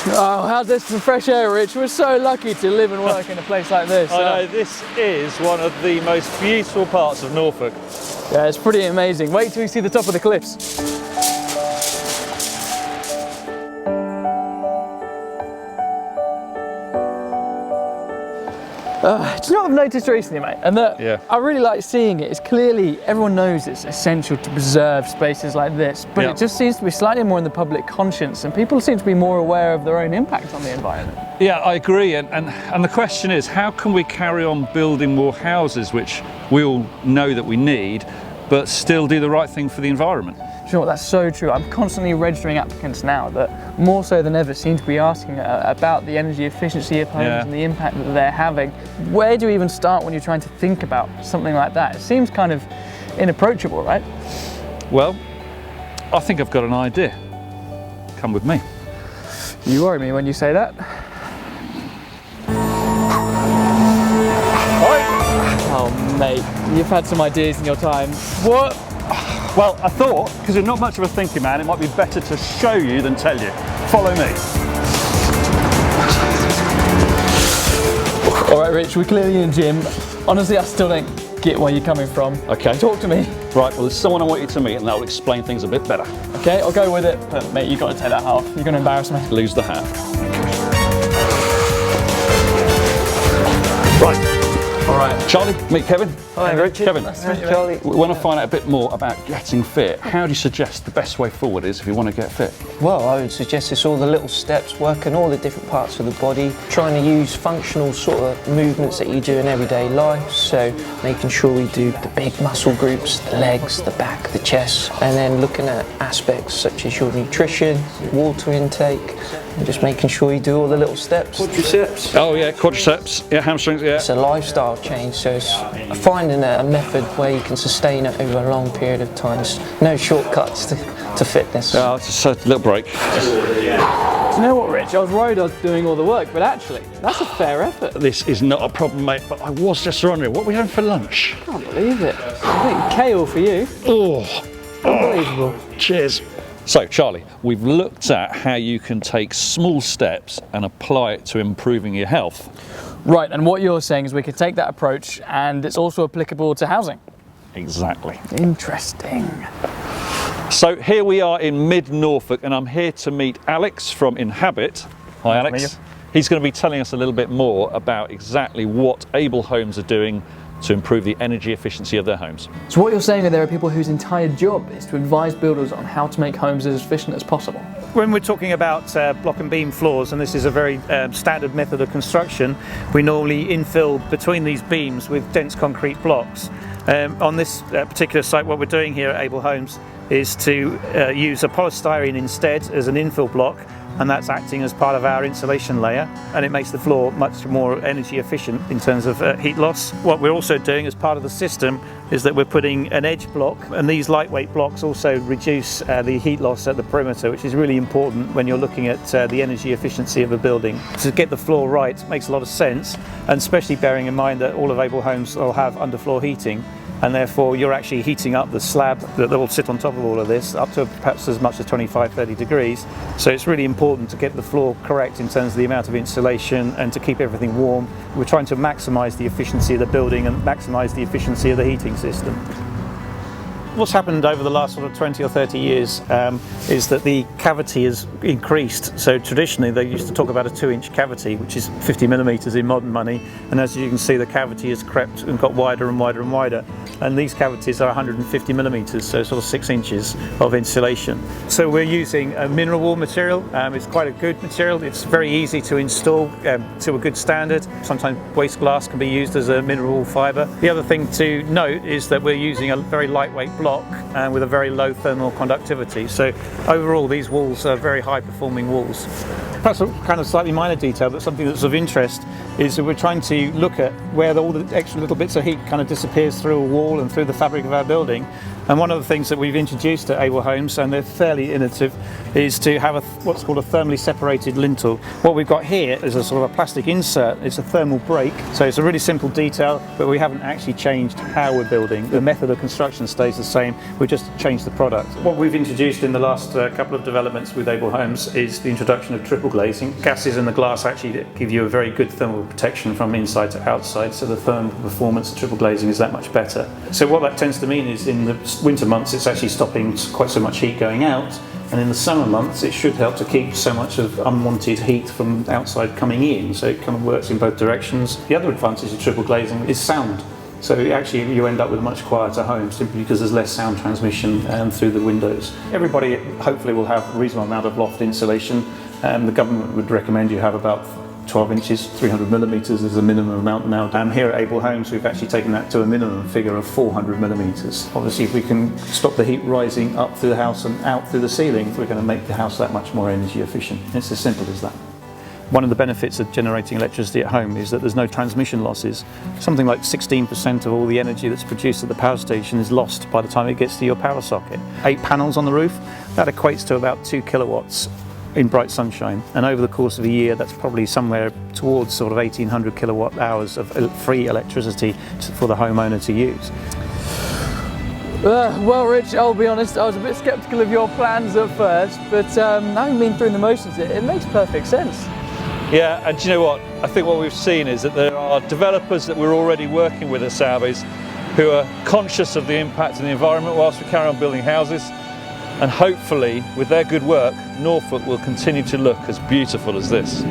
Oh, how's this for fresh air, Rich? We're so lucky to live and work in a place like this. I know, this is one of the most beautiful parts of Norfolk. Yeah, it's pretty amazing. Wait till you see the top of the cliffs. Do you know what I've noticed recently, mate? And that I really like seeing it. It's clearly, everyone knows it's essential to preserve spaces like this, but it just seems to be slightly more in the public conscience, and people seem to be more aware of their own impact on the environment. Yeah, I agree. And the question is, how can we carry on building more houses, which we all know that we need, but still do the right thing for the environment? Do you know what, that's so true. I'm constantly registering applicants now that more so than ever seem to be asking about the energy efficiency of homes and the impact that they're having. Where do you even start when you're trying to think about something like that? It seems kind of inapproachable, right? Well, I think I've got an idea. Come with me. You worry me when you say that. Oh mate, you've had some ideas in your time. What? Well, I thought, because you're not much of a thinking man, it might be better to show you than tell you. Follow me. All right, Rich, we're clearly in the gym. Honestly, I still don't get where you're coming from. Okay. Talk to me. Right, well, there's someone I want you to meet and that will explain things a bit better. Okay, I'll go with it. But mate, you've got to take that hat off. You're going to embarrass me. Lose the hat. Right. All right. Charlie, meet Kevin. Hi, Richard. Kevin, Nice to meet you, Charlie. We want to find out a bit more about getting fit. How do you suggest the best way forward is if you want to get fit? Well, I would suggest it's all the little steps, working all the different parts of the body, trying to use functional sort of movements that you do in everyday life. So making sure we do the big muscle groups, the legs, the back, the chest, and then looking at aspects such as your nutrition, water intake, and just making sure you do all the little steps. Quadriceps. Oh yeah, quadriceps. Yeah, hamstrings. Yeah. It's a lifestyle change, so it's finding a method where you can sustain it over a long period of time. There's no shortcuts to fitness. Oh, it's just a little break. Do you know what, Rich? I was worried I was doing all the work, but actually, that's a fair effort. This is not a problem, mate, but I was just wondering, what are we having for lunch? I can't believe it. I think kale for you. Oh, unbelievable. Cheers. So, Charlie, we've looked at how you can take small steps and apply it to improving your health. Right, and what you're saying is we could take that approach and it's also applicable to housing. Exactly. Interesting. So here we are in mid-Norfolk and I'm here to meet Alex from Inhabit. Hi, Alex. He's going to be telling us a little bit more about exactly what Able Homes are doing to improve the energy efficiency of their homes. So what you're saying is there are people whose entire job is to advise builders on how to make homes as efficient as possible? When we're talking about block and beam floors, and this is a very standard method of construction, we normally infill between these beams with dense concrete blocks. On this particular site, what we're doing here at Able Homes is to use a polystyrene instead as an infill block, and that's acting as part of our insulation layer, and it makes the floor much more energy efficient in terms of heat loss. What we're also doing as part of the system is that we're putting an edge block, and these lightweight blocks also reduce the heat loss at the perimeter, which is really important when you're looking at the energy efficiency of a building. To get the floor right makes a lot of sense, and especially bearing in mind that all of Able Homes will have underfloor heating, and therefore you're actually heating up the slab that will sit on top of all of this up to perhaps as much as 25-30 degrees. So it's really important to get the floor correct in terms of the amount of insulation and to keep everything warm. We're trying to maximise the efficiency of the building and maximise the efficiency of the heating system. What's happened over the last sort of 20 or 30 years is that the cavity has increased. So traditionally they used to talk about a 2-inch cavity, which is 50 millimetres in modern money, and as you can see the cavity has crept and got wider and wider and wider, and these cavities are 150 millimetres, so sort of 6 inches of insulation. So we're using a mineral wool material. It's quite a good material. It's very easy to install to a good standard. Sometimes waste glass can be used as a mineral wool fibre. The other thing to note is that we're using a very lightweight block with a very low thermal conductivity. So overall these walls are very high performing walls. Perhaps a kind of slightly minor detail, but something that's of interest is that we're trying to look at where all the extra little bits of heat kind of disappears through a wall and through the fabric of our building. And one of the things that we've introduced at Able Homes, and they're fairly innovative, is to have what's called a thermally separated lintel. What we've got here is a sort of a plastic insert. It's a thermal break, so it's a really simple detail, but we haven't actually changed how we're building. The method of construction stays the same. We've just changed the product. What we've introduced in the last couple of developments with Able Homes is the introduction of triple glazing. Gases in the glass actually give you a very good thermal protection from inside to outside, so the thermal performance of triple glazing is that much better. So what that tends to mean is in the winter months it's actually stopping quite so much heat going out, and in the summer months it should help to keep so much of unwanted heat from outside coming in, so it kind of works in both directions. The other advantage of triple glazing is sound. So actually you end up with a much quieter home simply because there's less sound transmission through the windows. Everybody hopefully will have a reasonable amount of loft insulation. The government would recommend you have about 12 inches, 300 millimetres is the minimum amount now. Here at Able Homes we've actually taken that to a minimum figure of 400 millimetres. Obviously if we can stop the heat rising up through the house and out through the ceiling, we're going to make the house that much more energy efficient. It's as simple as that. One of the benefits of generating electricity at home is that there's no transmission losses. Something like 16% of all the energy that's produced at the power station is lost by the time it gets to your power socket. 8 panels on the roof, that equates to about 2 kilowatts in bright sunshine, and over the course of a year that's probably somewhere towards sort of 1800 kilowatt hours of free electricity for the homeowner to use. Well, Rich, I'll be honest, I was a bit sceptical of your plans at first, but having been through the motions, it makes perfect sense. Yeah, and do you know what? I think what we've seen is that there are developers that we're already working with at Sowerbys who are conscious of the impact on the environment whilst we carry on building houses, and hopefully with their good work Norfolk will continue to look as beautiful as this.